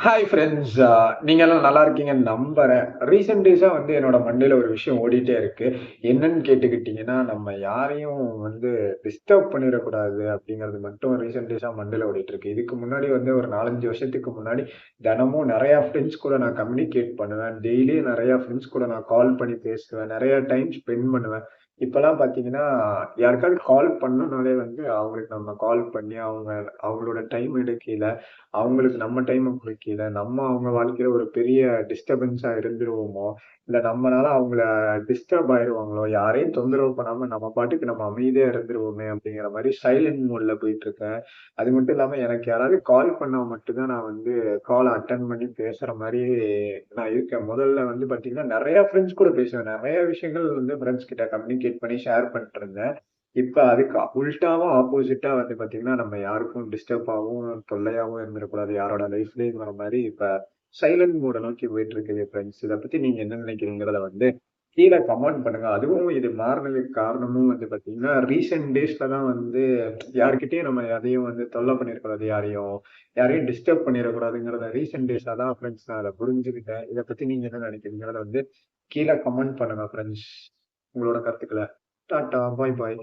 Hi friends. நீங்க எல்லாம் நல்லா இருக்கீங்கன்னு நம்புறேன். ரீசென்ட் டேஸா என்னோட மண்டையில ஒரு விஷயம் ஓடிட்டே இருக்கு. என்னன்னு கேட்டுக்கிட்டீங்கன்னா, நம்ம யாரையும் டிஸ்டர்ப் பண்ணிறக்கூடாது அப்படிங்கிறது மட்டும் ரீசென்ட் டேஸா மண்டையில ஓடிட்டு இருக்கு. இதுக்கு முன்னாடி ஒரு 4, 5 வருஷத்துக்கு முன்னாடி தினமும் நெறைய ஃப்ரெண்ட்ஸ் கூட நான் கம்யூனிகேட் பண்ணுவேன். டெய்லியும் நெறைய ஃப்ரெண்ட்ஸ் கூட நான் கால் பண்ணி பேசுவேன். நெறைய டைம் ஸ்பெண்ட் பண்ணுவேன். இப்பலாம் பார்த்தீங்கன்னா, யாருக்காவது கால் பண்ணணும்னாலே அவங்களுக்கு நம்ம கால் பண்ணி அவங்களோட டைம் எடுக்கையில அவங்களுக்கு நம்ம டைம குடுக்கையில, நம்ம அவங்க வாழ்க்கையில ஒரு பெரிய டிஸ்டர்பன்ஸா இருந்துருவோமோ! இல்ல நம்மனால அவங்கள டிஸ்டர்ப் ஆயிருவாங்களோ! யாரையும் தொந்தரவு பண்ணாம நம்ம பாட்டுக்கு நம்ம அமைதியா இருந்துருவோமே! அப்படிங்கிற மாரி சைலன்ட் மோட்ல போயிட்டுருக்கேன். அது மட்டும் இல்லாம எனக்கு யாராவது கால் பண்ணா மட்டும் தான் நான் கால் அட்டெண்ட் பண்ணி பேசுற மாரி நான் இருக்கேன். முதல்ல பார்த்தீங்கன்னா, நெறைய ஃப்ரெண்ட்ஸ் கூட பேசுவேன். நெறைய விஷயங்கள் ஃப்ரெண்ட்ஸ் கிட்ட கம்யூனிகேட் பண்ணி ஷேர் பண்ணிட்டுருந்தேன். இப்ப அதுக்கு உல்டாவா ஆப்போசிட்டா பார்த்தீங்கன்னா, நம்ம யாருக்கும் டிஸ்டர்பாவும், தொல்லையாவும் இருந்துறக்கூடாது. யாரோட லைஃப்லயும்ங்கிற மாரி இப்ப சைலன்ட் மோட நோக்கி போயிட்டு இருக்குது ஃப்ரெண்ட்ஸ். இத பத்தி நீங்க என்ன நினைக்கிறீங்கிறத கீழ கமெண்ட் பண்ணுங்க. அதுவும் இது மாறுனதுக்கு காரணமும் பார்த்தீங்கன்னா, ரீசென்ட் டேஸ்ல தான் யார்கிட்டயும் நம்ம எதையும் தொல்ல பண்ணிறக்கூடாது யாரையும். யாரையும் டிஸ்டர்ப் பண்ணிறக்கூடாதுங்கிறத ரீசென்ட் டேஸா தான் ஃப்ரெண்ட்ஸ் நான் அத புரிஞ்சுக்கிட்டேன். இத பத்தி நீங்க என்ன நினைக்கிறீங்கிறத கீழ கமெண்ட் பண்ணுங்க ஃப்ரெண்ட்ஸ். உங்களோட கருத்துக்கள. டாட்டா. பாய் பாய்.